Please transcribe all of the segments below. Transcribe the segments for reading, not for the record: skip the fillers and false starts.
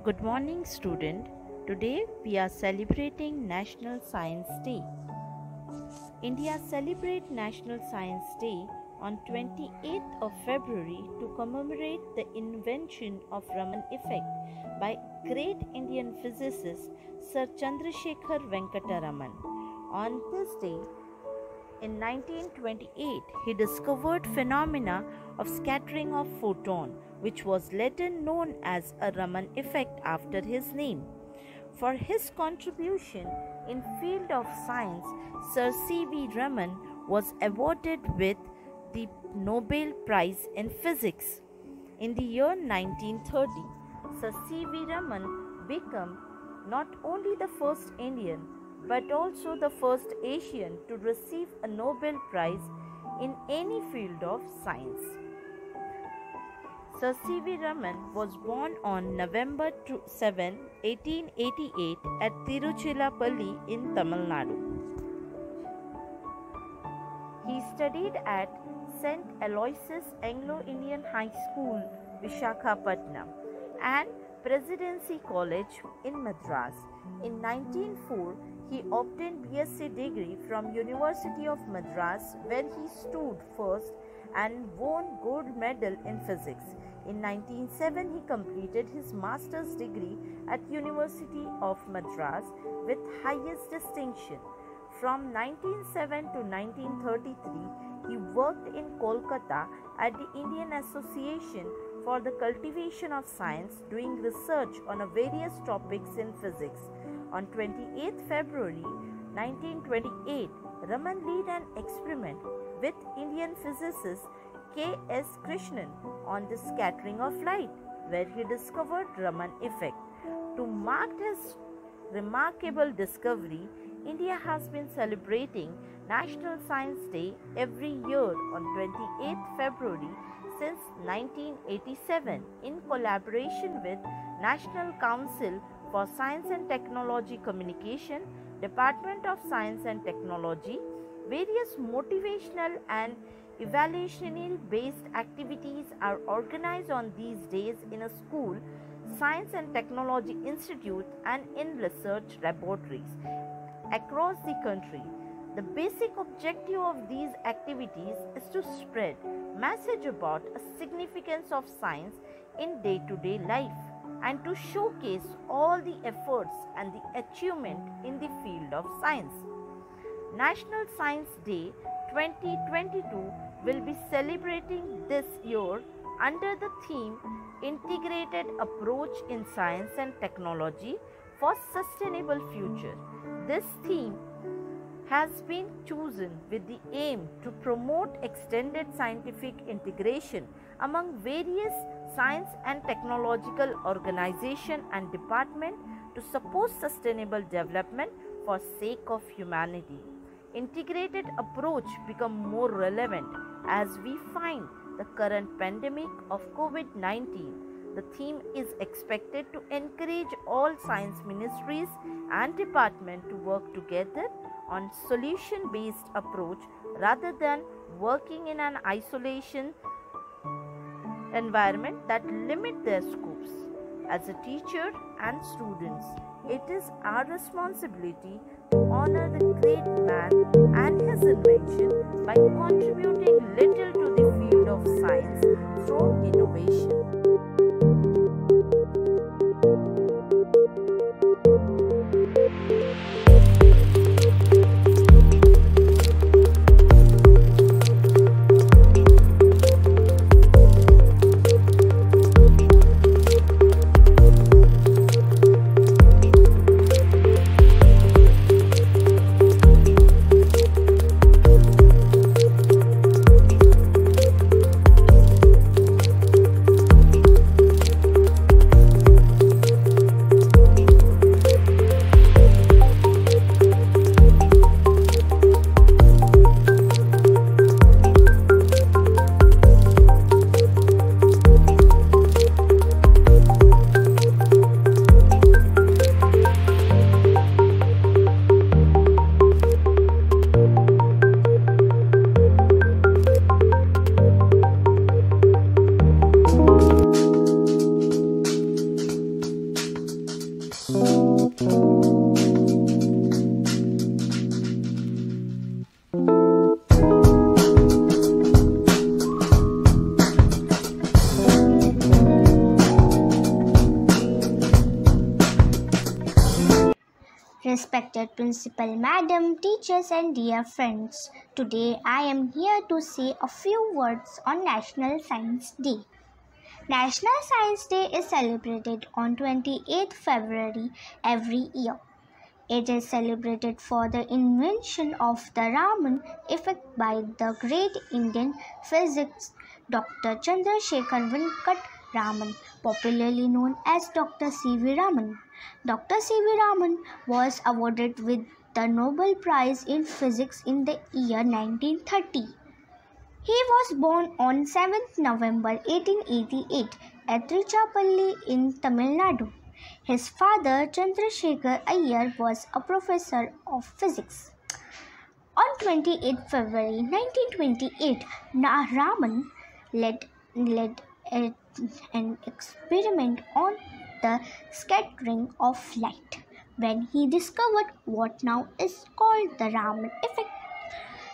Good morning, student. Today we are celebrating National Science Day. India celebrates National Science Day on 28th of February to commemorate the invention of Raman Effect by great Indian physicist Sir Chandrasekhar Venkata Raman. On this day, in 1928, he discovered phenomena of scattering of photon, which was later known as a Raman effect after his name. For his contribution in field of science, Sir C.V. Raman was awarded with the Nobel Prize in Physics. In the year 1930, Sir C.V. Raman became not only the first Indian but also the first Asian to receive a Nobel Prize in any field of science. Sir C.V. Raman was born on November 7, 1888 at Tiruchirappalli in Tamil Nadu. He studied at St. Aloysius Anglo-Indian High School, Visakhapatnam, and Presidency College in Madras. In 1904, he obtained BSc degree from University of Madras, where he stood first and won gold medal in physics. In 1907, he completed his master's degree at University of Madras with highest distinction. From 1907 to 1933, he worked in Kolkata at the Indian Association for the Cultivation of Science, doing research on various topics in physics. On 28th February 1928, Raman led an experiment with Indian physicist K.S. Krishnan on the scattering of light, where he discovered Raman effect. To mark his remarkable discovery, India has been celebrating National Science Day every year on 28th February since 1987 in collaboration with National Council for Science and Technology Communication, Department of Science and Technology. Various motivational and evaluational based activities are organized on these days in a school, science and technology institute and in research laboratories across the country. The basic objective of these activities is to spread message about a significance of science in day-to-day life and to showcase all the efforts and the achievement in the field of science. National Science Day 2022 will be celebrating this year under the theme Integrated Approach in Science and Technology for Sustainable Future. This theme has been chosen with the aim to promote extended scientific integration among various science and technological organizations and departments to support sustainable development for sake of humanity. Integrated approach become more relevant as we find the current pandemic of COVID-19. The theme is expected to encourage all science ministries and departments to work together on solution-based approach rather than working in an isolation environment that limit their scopes. As a teacher and students, it is our responsibility to honor the great man and his invention by contributing little to the field of science through innovation. Respected Principal Madam, teachers and dear friends, today I am here to say a few words on National Science Day. National Science Day is celebrated on 28th February every year. It is celebrated for the invention of the Raman Effect by the great Indian physicist Dr. Chandrasekhar Venkat Raman, popularly known as Dr. C.V. Raman. Dr. C.V. Raman was awarded with the Nobel Prize in Physics in the year 1930. He was born on 7th November 1888 at Trichapalli in Tamil Nadu. His father, Chandrasekhar Iyer, was a professor of physics. On 28 February 1928, Raman led an experiment on the scattering of light when he discovered what now is called the Raman Effect.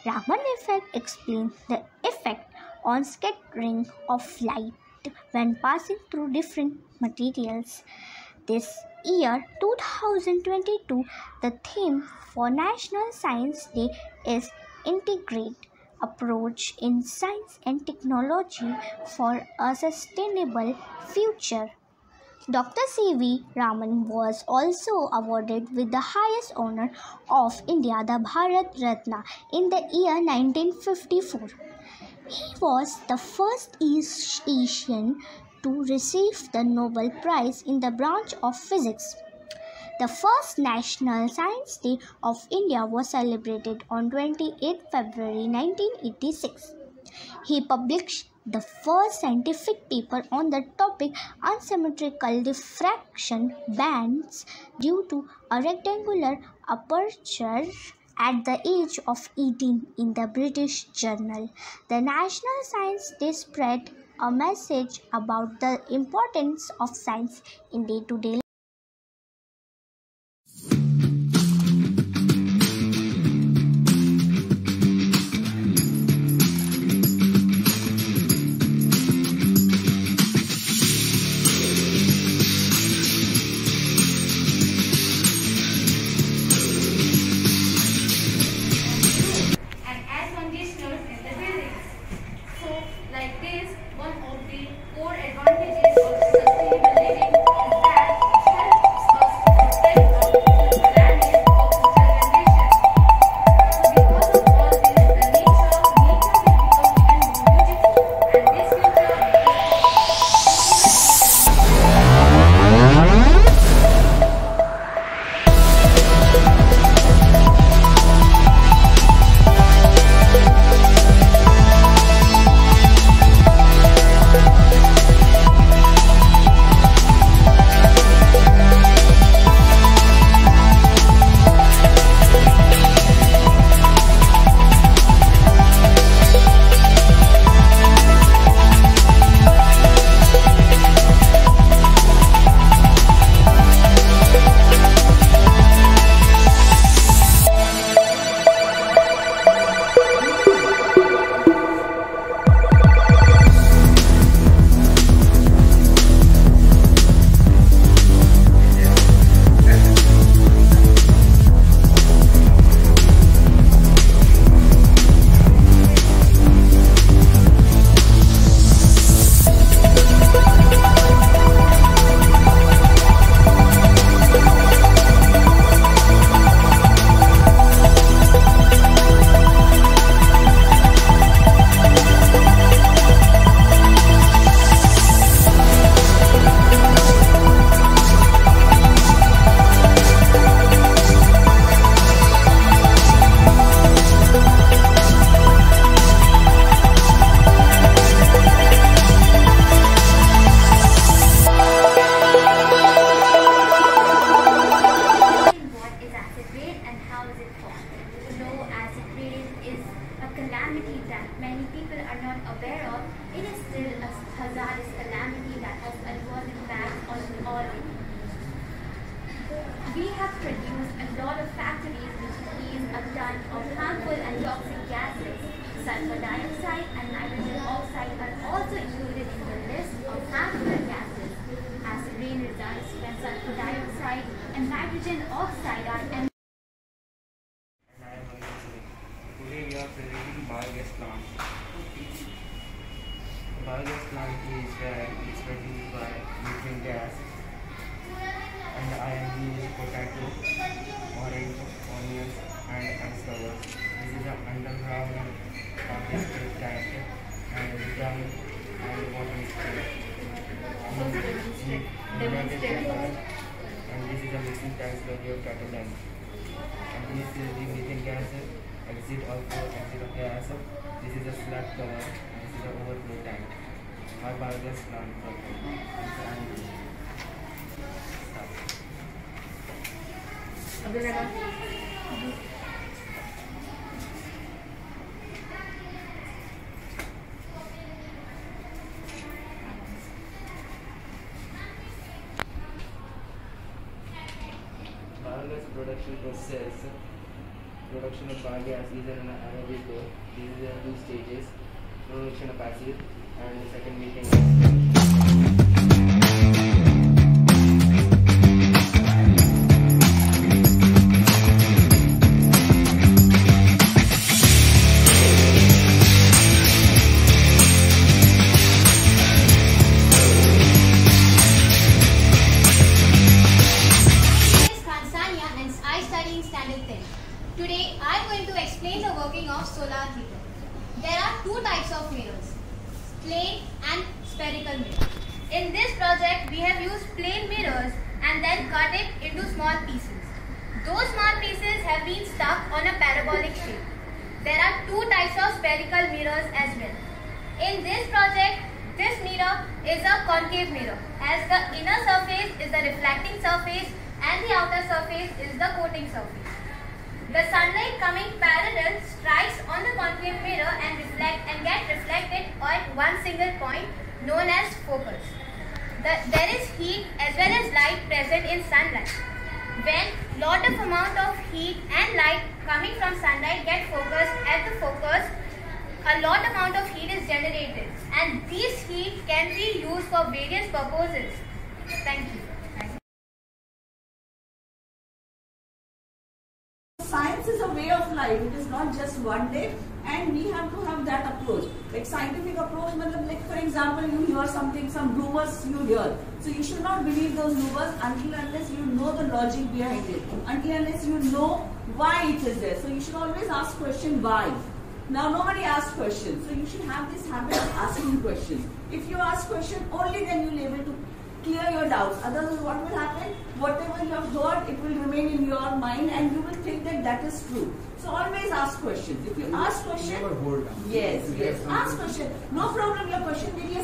Raman Effect explains the effect on scattering of light when passing through different materials. This year, 2022, the theme for National Science Day is Integrate Approach in Science and Technology for a Sustainable Future. Dr. C.V. Raman was also awarded with the highest honor of India, the Bharat Ratna, in the year 1954. He was the first East Asian to receive the Nobel Prize in the branch of physics. The first National Science Day of India was celebrated on 28 February 1986. He published the first scientific paper on the topic unsymmetrical diffraction bands due to a rectangular aperture at the age of 18 in the British Journal. The National Science Day spread a message about the importance of science in day-to-day life. One of the core advantages of sustainable living is that it helps us to protect our planet for future generations. So because of all this, the nature will become even more beautiful, and this future calamity that many people are not aware of, it is still a hazardous calamity that has adverse impact on all living. We have produced a lot of factories which release a ton of harmful and toxic gases. Sulfur dioxide and nitrogen oxide are also included in the list of harmful gases. Acid rain results when sulfur dioxide and nitrogen oxide are living gas. And I am using potato, orange, onions and sunflowers. This is an underground participate cat and dung and water spray. And this is a mixing tank of catalyst. And this is the methane gas, exit of gas. This is a slab cover, and this is an overflow tank. My biogas plant biogas production process. Production of biogas is an anaerobic. These are two stages: production of acid and the second methane. Today I am going to explain the working of solar heater. There are two types of mirrors, plain and spherical mirror. In this project we have used plain mirrors and then cut it into small pieces. Those small pieces have been stuck on a parabolic shape. There are two types of spherical mirrors as well. In this project, this mirror is a concave mirror, as the inner surface is the reflecting surface and the outer surface is the coating surface. The sunlight coming parallel strikes on the concave mirror and get reflected at one single point known as focus. There is heat as well as light present in sunlight. When lot of amount of heat and light coming from sunlight get focused at the focus, a lot amount of heat is generated, and this heat can be used for various purposes. Thank you. Science is a way of life. It is not just one day, and we have to have that approach. Like scientific approach, like for example, you hear something, some rumors you hear. So you should not believe those rumors until unless you know the logic behind it. Until unless you know why it is there. So you should always ask question why. Now nobody asks questions. So you should have this habit of asking questions. If you ask question, only then you will be able to clear your doubts. Otherwise, what will happen? Whatever you have heard, it will remain in your mind and you will think that that is true. So always ask questions. If you ask questions, yes, ask question. No problem, your question will be a